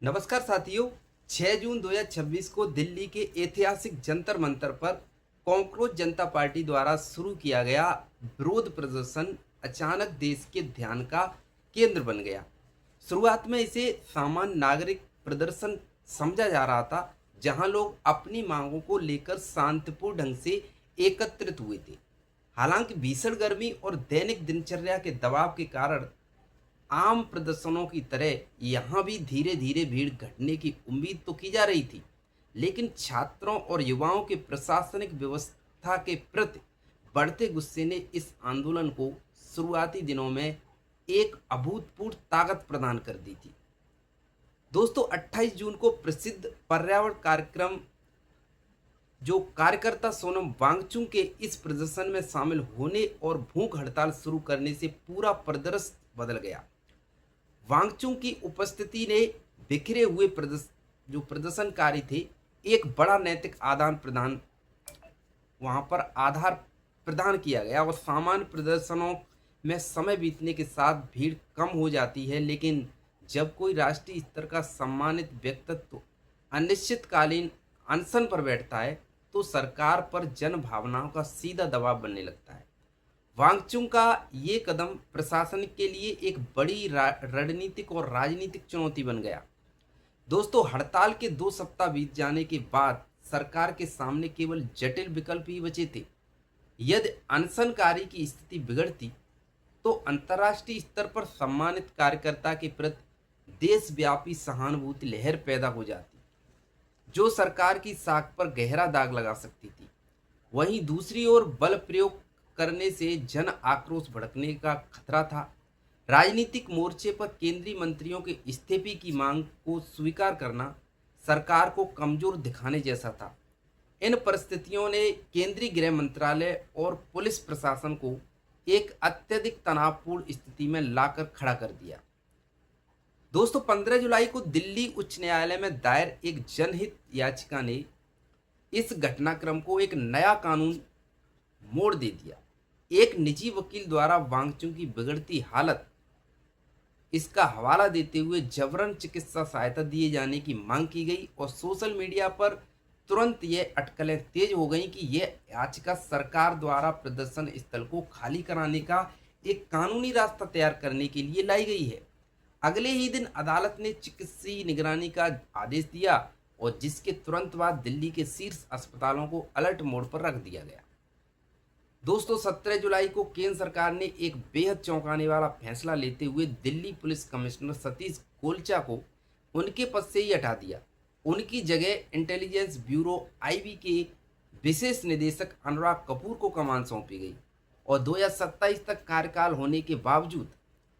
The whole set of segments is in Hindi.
नमस्कार साथियों। 6 जून 2026 को दिल्ली के ऐतिहासिक जंतर मंतर पर कॉकरोच जनता पार्टी द्वारा शुरू किया गया विरोध प्रदर्शन अचानक देश के ध्यान का केंद्र बन गया। शुरुआत में इसे सामान्य नागरिक प्रदर्शन समझा जा रहा था, जहां लोग अपनी मांगों को लेकर शांतिपूर्ण ढंग से एकत्रित हुए थे। हालांकि भीषण गर्मी और दैनिक दिनचर्या के दबाव के कारण आम प्रदर्शनों की तरह यहाँ भी धीरे धीरे भीड़ घटने की उम्मीद तो की जा रही थी, लेकिन छात्रों और युवाओं के प्रशासनिक व्यवस्था के प्रति बढ़ते गुस्से ने इस आंदोलन को शुरुआती दिनों में एक अभूतपूर्व ताकत प्रदान कर दी थी। दोस्तों, 28 जून को प्रसिद्ध पर्यावरण कार्यक्रम जो कार्यकर्ता सोनम वांगचुक के इस प्रदर्शन में शामिल होने और भूख हड़ताल शुरू करने से पूरा परिदृश्य बदल गया। वांगचुक की उपस्थिति ने बिखरे हुए जो प्रदर्शनकारी थे, एक बड़ा नैतिक आदान प्रदान वहां पर आधार प्रदान किया गया और सामान्य प्रदर्शनों में समय बीतने के साथ भीड़ कम हो जाती है, लेकिन जब कोई राष्ट्रीय स्तर का सम्मानित व्यक्तित्व अनिश्चितकालीन अनशन पर बैठता है तो सरकार पर जन भावनाओं का सीधा दबाव बनने लगता है। वांगचुक का ये कदम प्रशासन के लिए एक बड़ी रणनीतिक और राजनीतिक चुनौती बन गया। दोस्तों, हड़ताल के 2 सप्ताह बीत जाने के बाद सरकार के सामने केवल जटिल विकल्प ही बचे थे। यदि अनशनकारी की स्थिति बिगड़ती तो अंतर्राष्ट्रीय स्तर पर सम्मानित कार्यकर्ता के प्रति देशव्यापी सहानुभूति लहर पैदा हो जाती, जो सरकार की साख पर गहरा दाग लगा सकती थी। वहीं दूसरी ओर बल प्रयोग करने से जन आक्रोश भड़कने का खतरा था। राजनीतिक मोर्चे पर केंद्रीय मंत्रियों के इस्तीफे की मांग को स्वीकार करना सरकार को कमजोर दिखाने जैसा था। इन परिस्थितियों ने केंद्रीय गृह मंत्रालय और पुलिस प्रशासन को एक अत्यधिक तनावपूर्ण स्थिति में लाकर खड़ा कर दिया। दोस्तों, 15 जुलाई को दिल्ली उच्च न्यायालय में दायर एक जनहित याचिका ने इस घटनाक्रम को एक नया कानून मोड़ दे दिया। एक निजी वकील द्वारा वांगचुक की बिगड़ती हालत इसका हवाला देते हुए जबरन चिकित्सा सहायता दिए जाने की मांग की गई और सोशल मीडिया पर तुरंत यह अटकलें तेज हो गईं कि यह याचिका सरकार द्वारा प्रदर्शन स्थल को खाली कराने का एक कानूनी रास्ता तैयार करने के लिए लाई गई है। अगले ही दिन अदालत ने चिकित्सीय निगरानी का आदेश दिया और जिसके तुरंत बाद दिल्ली के शीर्ष अस्पतालों को अलर्ट मोड पर रख दिया गया। दोस्तों, 17 जुलाई को केंद्र सरकार ने एक बेहद चौंकाने वाला फैसला लेते हुए दिल्ली पुलिस कमिश्नर सतीश गोलचा को उनके पद से ही हटा दिया। उनकी जगह इंटेलिजेंस ब्यूरो आईबी के विशेष निदेशक अनुराग कपूर को कमान सौंपी गई और 2027 तक कार्यकाल होने के बावजूद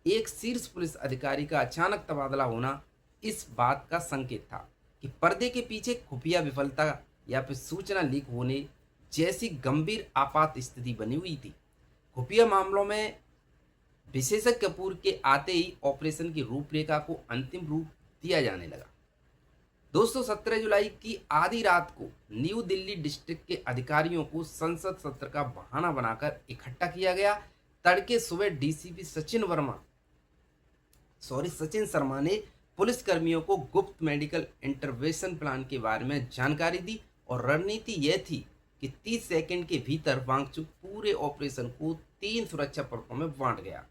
एक शीर्ष पुलिस अधिकारी का अचानक तबादला होना इस बात का संकेत था कि पर्दे के पीछे खुफिया विफलता या फिर सूचना लीक होने जैसी गंभीर आपात स्थिति बनी हुई थी। खुफिया मामलों में विशेषज्ञ कपूर के आते ही ऑपरेशन की रूपरेखा को अंतिम रूप दिया जाने लगा। दोस्तों, 17 जुलाई की आधी रात को न्यू दिल्ली डिस्ट्रिक्ट के अधिकारियों को संसद सत्र का बहाना बनाकर इकट्ठा किया गया। तड़के सुबह डीसीपी सचिन शर्मा ने पुलिस कर्मियों को गुप्त मेडिकल इंटरवेंशन प्लान के बारे में जानकारी दी और रणनीति यह थी कि 30 सेकंड के भीतर वांगचुक पूरे ऑपरेशन को 3 सुरक्षा परतों में बांट गया।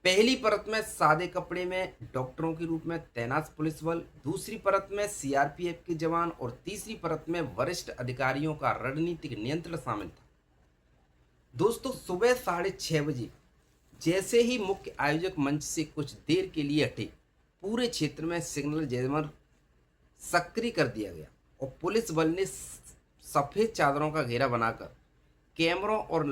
पहली परत में सादे कपड़े में डॉक्टरों के रूप में तैनात पुलिस बल, दूसरी परत में सीआरपीएफ के जवान और तीसरी परत में वरिष्ठ अधिकारियों का रणनीतिक नियंत्रण शामिल था। दोस्तों, सुबह 6:30 बजे जैसे ही मुख्य आयोजक मंच से कुछ देर के लिए हटे, पूरे क्षेत्र में सिग्नल जैमर सक्रिय कर दिया गया और पुलिस बल ने सफेद चादरों का घेरा बनाकर कैमरों और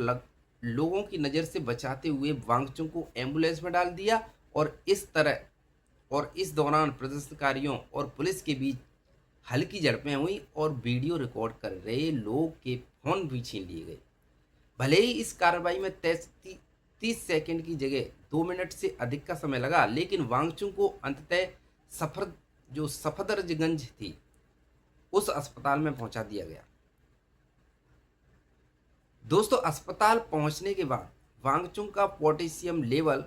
लोगों की नज़र से बचाते हुए वांगचुक को एम्बुलेंस में डाल दिया और इस दौरान प्रदर्शनकारियों और पुलिस के बीच हल्की झड़पें हुई और वीडियो रिकॉर्ड कर रहे लोग के फोन भी छीन लिए गए। भले ही इस कार्रवाई में 30 सेकंड की जगह 2 मिनट से अधिक का समय लगा, लेकिन वांगचुक को अंततः सफदरजंग थी उस अस्पताल में पहुंचा दिया गया। दोस्तों, अस्पताल पहुंचने के बाद वांगचुक का पोटेशियम लेवल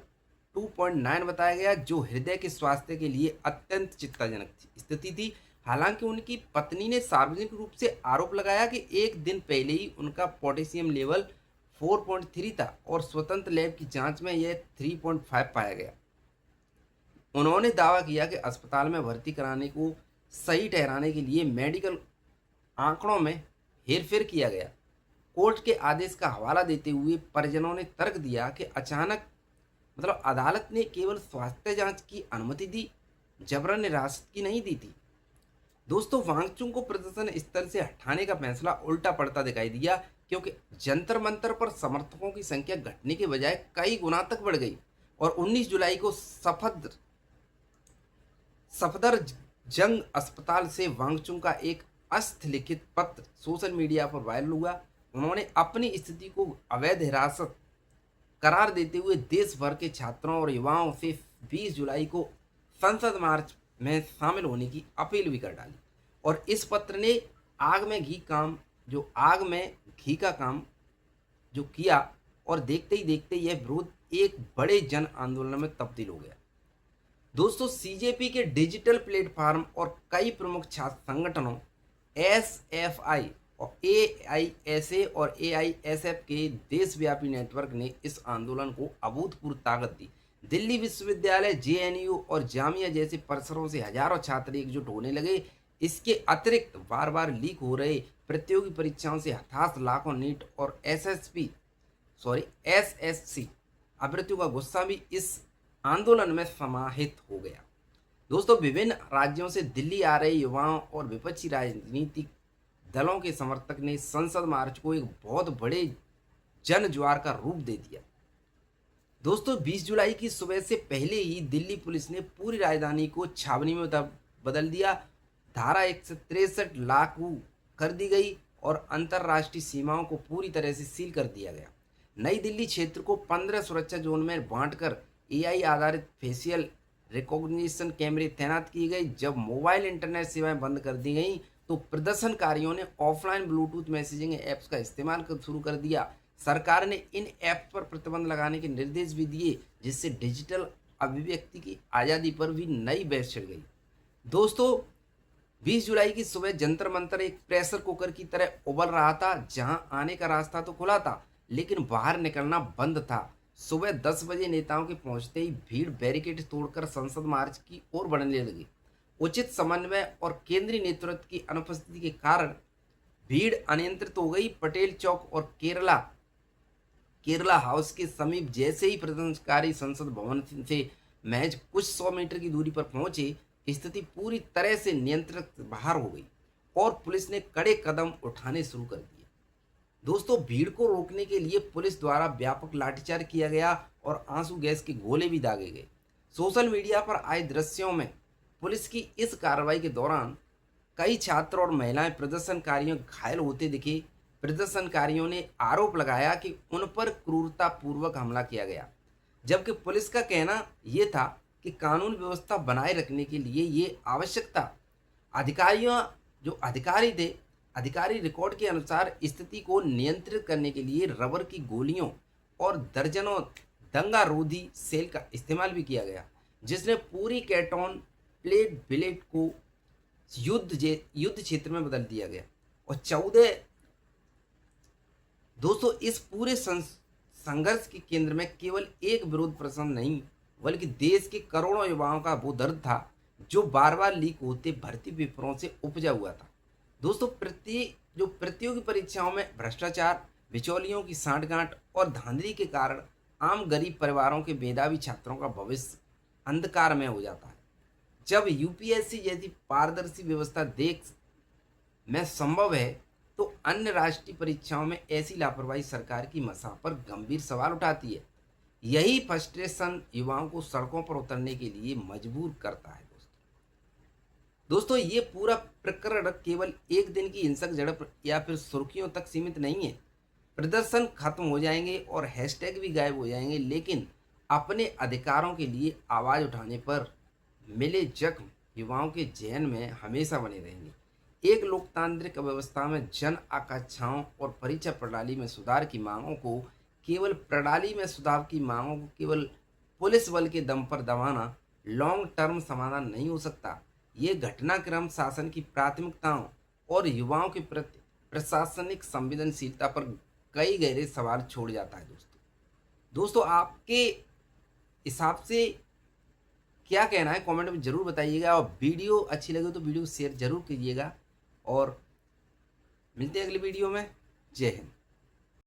2.9 बताया गया, जो हृदय के स्वास्थ्य के लिए अत्यंत चिंताजनक स्थिति थी। हालांकि उनकी पत्नी ने सार्वजनिक रूप से आरोप लगाया कि एक दिन पहले ही उनका पोटेशियम लेवल 4.3 था और स्वतंत्र लैब की जांच में यह 3.5 पाया गया। उन्होंने दावा किया कि अस्पताल में भर्ती कराने को सही ठहराने के लिए मेडिकल आंकड़ों में हेरफेर किया गया। कोर्ट के आदेश का हवाला देते हुए परिजनों ने तर्क दिया कि अचानक अदालत ने केवल स्वास्थ्य जांच की अनुमति दी, जबरन हिरासत की नहीं दी थी। दोस्तों, वांगचुक को प्रदर्शन स्थल से हटाने का फैसला उल्टा पड़ता दिखाई दिया, क्योंकि जंतर मंतर पर समर्थकों की संख्या घटने के बजाय कई गुना तक बढ़ गई और 19 जुलाई को सफदरजंग अस्पताल से वांगचुक का एक हस्तलिखित पत्र सोशल मीडिया पर वायरल हुआ। उन्होंने अपनी स्थिति को अवैध हिरासत करार देते हुए देश भर के छात्रों और युवाओं से 20 जुलाई को संसद मार्च में शामिल होने की अपील भी कर डाली। और इस पत्र ने आग में घी का काम जो किया और देखते ही देखते यह विरोध एक बड़े जन आंदोलन में तब्दील हो गया। दोस्तों, सीजेपी के डिजिटल प्लेटफॉर्म और कई प्रमुख छात्र संगठनों एसएफआई और एआईएसए और एआईएसएफ के देशव्यापी नेटवर्क ने इस आंदोलन को अभूतपूर्व ताकत दी। दिल्ली विश्वविद्यालय, जेएनयू और जामिया जैसे परिसरों से हजारों छात्र एकजुट होने लगे। इसके अतिरिक्त बार बार लीक हो रहे प्रतियोगी परीक्षाओं से हताश लाखों नीट और एसएससी अभ्यर्थियों का गुस्सा भी इस आंदोलन में समाहित हो गया। दोस्तों, विभिन्न राज्यों से दिल्ली आ रहे युवाओं और विपक्षी राजनीतिक दलों के समर्थक ने संसद मार्च को एक बहुत बड़े जन ज्वार का रूप दे दिया। दोस्तों, 20 जुलाई की सुबह से पहले ही दिल्ली पुलिस ने पूरी राजधानी को छावनी में बदल दिया। धारा 163 लागू कर दी गई और अंतर्राष्ट्रीय सीमाओं को पूरी तरह से सील कर दिया गया। नई दिल्ली क्षेत्र को 15 सुरक्षा जोन में बांटकर एआई आधारित फेशियल रिकॉग्निशन कैमरे तैनात किए गए। जब मोबाइल इंटरनेट सेवाएं बंद कर दी गई तो प्रदर्शनकारियों ने ऑफलाइन ब्लूटूथ मैसेजिंग ऐप्स का इस्तेमाल शुरू कर दिया। सरकार ने इन ऐप्स पर प्रतिबंध लगाने के निर्देश भी दिए, जिससे डिजिटल अभिव्यक्ति की आज़ादी पर भी नई बहस छिड़ गई। दोस्तों, 20 जुलाई की सुबह जंतर मंतर एक प्रेशर कुकर की तरह उबल रहा था, जहां आने का रास्ता तो खुला था लेकिन बाहर निकलना बंद था। सुबह 10 बजे नेताओं के पहुंचते ही भीड़ बैरिकेड तोड़कर संसद मार्च की ओर बढ़ने लगी। उचित समन्वय और केंद्रीय नेतृत्व की अनुपस्थिति के कारण भीड़ अनियंत्रित हो गई। पटेल चौक और केरला हाउस के समीप जैसे ही प्रदर्शनकारी संसद भवन से महज कुछ 100 मीटर की दूरी पर पहुंचे, स्थिति पूरी तरह से नियंत्रण बाहर हो गई और पुलिस ने कड़े कदम उठाने शुरू कर दिए। दोस्तों, भीड़ को रोकने के लिए पुलिस द्वारा व्यापक लाठीचार्ज किया गया और आंसू गैस के गोले भी दागे गए। सोशल मीडिया पर आए दृश्यों में पुलिस की इस कार्रवाई के दौरान कई छात्र और महिलाएं प्रदर्शनकारियों घायल होते दिखे। प्रदर्शनकारियों ने आरोप लगाया कि उन पर क्रूरतापूर्वक हमला किया गया, जबकि पुलिस का कहना यह था कि कानून व्यवस्था बनाए रखने के लिए ये आवश्यक था। अधिकारी रिकॉर्ड के अनुसार स्थिति को नियंत्रित करने के लिए रबर की गोलियों और दर्जनों दंगारोधी सेल का इस्तेमाल भी किया गया, जिसने पूरी कैंटोन प्लेट विलेट को युद्ध क्षेत्र में बदल दिया गया। और 14 दोस्तों, इस पूरे संघर्ष के केंद्र में केवल एक विरोध प्रदर्शन नहीं, बल्कि देश के करोड़ों युवाओं का वो दर्द था जो बार बार लीक होते भर्ती पेपरों से उपजा हुआ था। दोस्तों, प्रतियोगी परीक्षाओं में भ्रष्टाचार, बिचौलियों की सांठगांठ और धांधली के कारण आम गरीब परिवारों के मेधावी छात्रों का भविष्य अंधकार में हो जाता है। जब यूपीएससी जैसी पारदर्शी व्यवस्था देश में संभव है, तो अन्य राष्ट्रीय परीक्षाओं में ऐसी लापरवाही सरकार की मसाह पर गंभीर सवाल उठाती है। यही फ्रस्ट्रेशन युवाओं को सड़कों पर उतरने के लिए मजबूर करता है। दोस्तों, ये पूरा प्रकरण केवल एक दिन की हिंसक झड़प या फिर सुर्खियों तक सीमित नहीं है। प्रदर्शन खत्म हो जाएंगे और हैशटैग भी गायब हो जाएंगे, लेकिन अपने अधिकारों के लिए आवाज़ उठाने पर मिले जख्म युवाओं के जहन में हमेशा बने रहेंगे। एक लोकतांत्रिक व्यवस्था में जन आकांक्षाओं और परीक्षा प्रणाली में सुधार की मांगों को केवल पुलिस बल के दम पर दबाना लॉन्ग टर्म समाधान नहीं हो सकता। ये घटनाक्रम शासन की प्राथमिकताओं और युवाओं के प्रति प्रशासनिक संवेदनशीलता पर कई गहरे सवाल छोड़ जाता है। दोस्तों आपके हिसाब से क्या कहना है कमेंट में जरूर बताइएगा, और वीडियो अच्छी लगे तो वीडियो शेयर जरूर कीजिएगा, और मिलते हैं अगली वीडियो में। जय हिंद।